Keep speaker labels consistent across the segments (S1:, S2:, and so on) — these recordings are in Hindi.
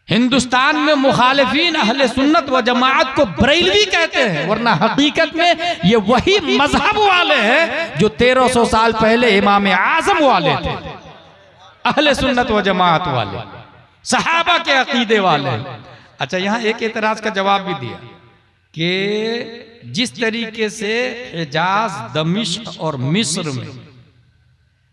S1: हिंदुस्तान में मुखालिफीन अहले सुन्नत व जमाअत को बरेलवी कहते हैं, वरना हकीकत में ये वही मजहब वाले हैं जो 1300 साल पहले इमाम आजम वाले थे, अहले सुन्नत व जमाअत वाले, सहाबा के अकीदे वाले। अच्छा, यहां एक एतराज का जवाब भी दिया कि जिस तरीके से हिजाज, दमिश्क और मिस्र में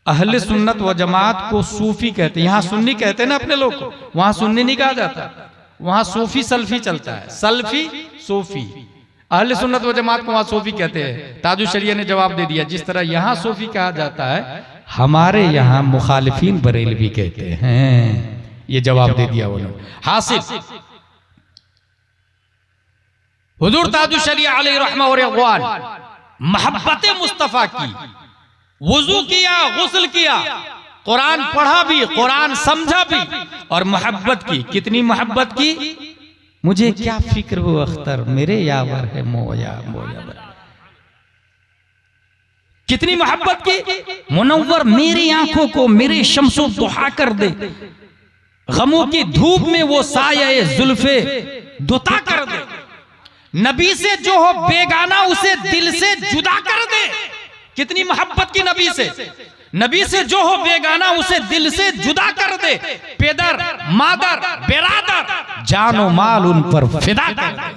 S1: अहले सुन्नत व जमात को सूफी कहते हैं, यहाँ सुन्नी कहते हैं ना अपने लोग को, वहां सुन्नी नहीं कहा जाता, वहां सूफी सल्फी चलता है, सल्फी सूफी। अहले सुन्नत व जमात को वहां सूफी कहते हैं। ताजुल शरिया ने जवाब दे दिया, जिस तरह यहाँ सूफी कहा जाता है, हमारे यहाँ मुखालिफीन बरेलवी कहते हैं। ये जवाब दे दिया उन्होंने। हासिल हुजूर ताजुल शरिया अलैहि रहमह व रिज़वान मोहब्बत मुस्तफा की, वुजू किया, गुस्ल किया, कुरान पढ़ा भी, कुरान समझा भी, और मोहब्बत की। कितनी मोहब्बत की? मुझे क्या फिक्र हो अख्तर, मेरे यावर है मोया मोया। कितनी मोहब्बत की? मुनव्वर मेरी आंखों को मेरे शम्सो दुहा कर दे, गमों की धूप में वो साये जुल्फे दुता कर दे। नबी से जो हो बेगाना उसे दिल से जुदा कर दे। कितनी मोहब्बत की नबी से। नबी से जो हो बेगाना उसे दिल से जुदा कर दे। पेदर, मादर, बेरादर, जानो माल उन पर फिदा कर दे।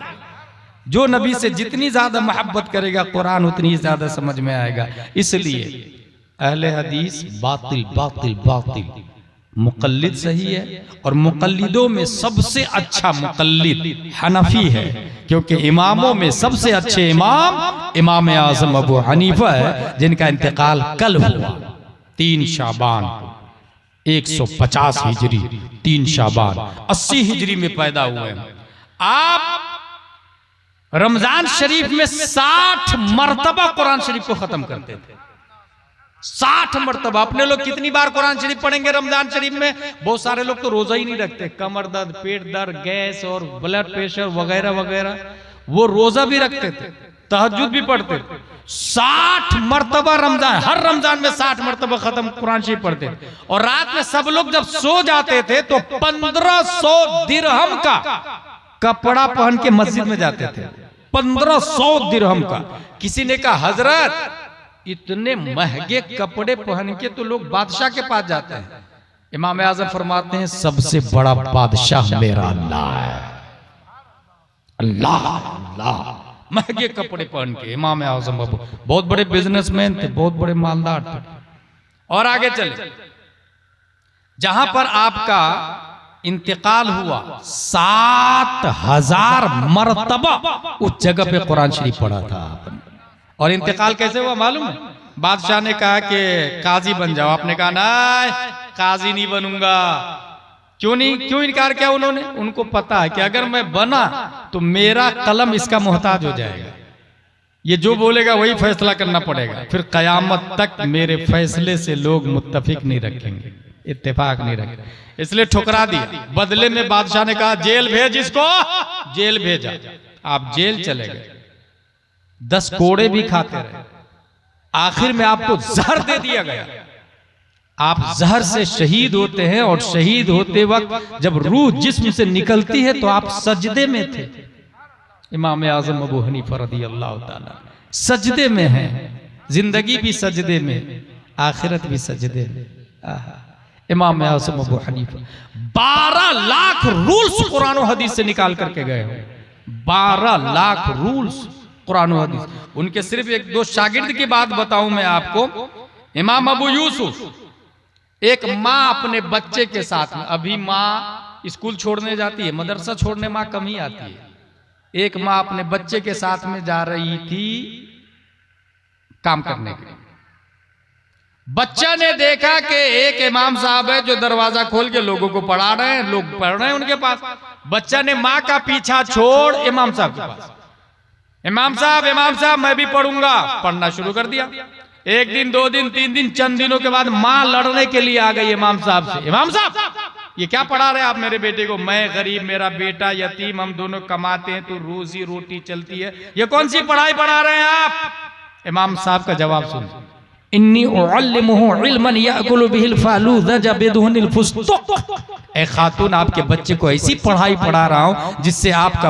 S1: जो नबी से जितनी ज्यादा मोहब्बत करेगा, कुरान उतनी ज्यादा समझ में आएगा। इसलिए अहले हदीस बातिल बातिल बातिल, मुकल्लिद सही है, और मुकल्लिदों में सबसे अच्छा मुकल्लिद हनफी है, क्योंकि इमामों में सबसे अच्छे इमाम इमाम आजम अबू हनीफा है, जिनका इंतकाल कल हुआ 3 शाबान 150 हिजरी, 3 शाबान 80 हिजरी में पैदा हुए। आप रमजान शरीफ में 60 मरतबा कुरान शरीफ को खत्म करते थे। 60 मरतबा। अपने लोग कितनी बार कुरान शरीफ पढ़ेंगे रमजान शरीफ में? बहुत सारे लोग तो रोजा ही नहीं रखते, कमर दर्द, पेट दर्द, गैस और ब्लड प्रेशर वगैरह वगैरह, वो रोजा भी रखते थे, तहज्जुद भी पढ़ते थे। 60 मरतबा रमजान, हर रमजान में 60 मरतबा खत्म कुरान शरीफ पढ़ते थे। और रात में सब लोग जब सो जाते थे तो 1500 दिरहम का कपड़ा पहन के मस्जिद में जाते थे। 1500 दिरहम का। किसी ने कहा, हजरत इतने महंगे कपड़े पहन के तो लोग बादशाह के पास जाते हैं। इमाम आजम फरमाते हैं, सबसे बड़ा बादशाह मेरा अल्लाह है। अल्लाह अल्लाह। महंगे कपड़े पहन के इमाम आजम अबू, बहुत बड़े बिजनेसमैन थे, बहुत बड़े मालदार थे। और आगे चले, जहां पर आपका इंतकाल हुआ 7000 मरतबा उस जगह पे कुरान शरीफ पढ़ा था। और इंतकाल कैसे हुआ मालूम है? बादशाह ने कहा कि काजी बन जाओ, आपने कहा ना, काजी नहीं बनूंगा। क्यों नहीं? क्यों इनकार किया उन्होंने? उनको पता है कि अगर मैं बना तो मेरा कलम इसका मोहताज हो जाएगा, ये जो बोलेगा वही फैसला करना पड़ेगा, फिर कयामत तक मेरे फैसले से लोग मुत्तफिक नहीं रखेंगे, इत्तेफाक नहीं रखेंगे। इसलिए ठुकरा दिया। बदले में बादशाह ने कहा, जेल भेज इसको। जेल भेजा। आप जेल चले गए, 10 कोड़े भी खाते रहे, आखिर में आपको जहर दे दिया गया। आप जहर से शहीद होते हैं, और शहीद होते वक्त जब रूह जिस्म से निकलती है तो आप सजदे में थे। इमाम आजम अबू हनीफा रदियल्लाहु ताला सजदे में हैं, जिंदगी भी सजदे में, आखिरत भी सजदे में। इमाम आजम Abu Hanifa 12 lakh rules Quran और हदीस से निकाल करके गए हो। 12 लाख रूल्स कुरान और हदीस। उनके सिर्फ 1-2 शागिर्द की बात बताऊं मैं आपको। इमाम अबू यूसुफ, एक माँ अपने बच्चे के साथ में, अभी माँ स्कूल छोड़ने जाती है, मदरसा छोड़ने माँ कम ही आती है। एक माँ अपने बच्चे के साथ में जा रही थी काम करने के लिए। बच्चा ने देखा कि एक इमाम साहब है जो दरवाजा खोल के लोगों को पढ़ा रहे हैं, लोग पढ़ रहे हैं उनके पास। बच्चा ने माँ का पीछा छोड़ इमाम साहब के पास, इमाम साहब मैं भी पढ़ूंगा, पढ़ना शुरू कर दिया। 1 दिन 2 दिन 3 दिन, चंद दिनों के बाद माँ लड़ने के लिए आ गई इमाम साहब से। इमाम साहब, ये क्या पढ़ा रहे आप मेरे बेटे को? मैं गरीब, मेरा बेटा यतीम, हम दोनों कमाते हैं तो रोजी रोटी चलती है, ये कौन सी पढ़ाई पढ़ा रहे हैं आप? इमाम साहब का जवाब सुन, इन्नी उअल्लिमुहु इल्मन याकुलु बिहिल फालूज़ा बिदुनिल फुस्तुक। ए खातून, आपके बच्चे को ऐसी पढ़ाई पढ़ा रहा हूं जिससे आपका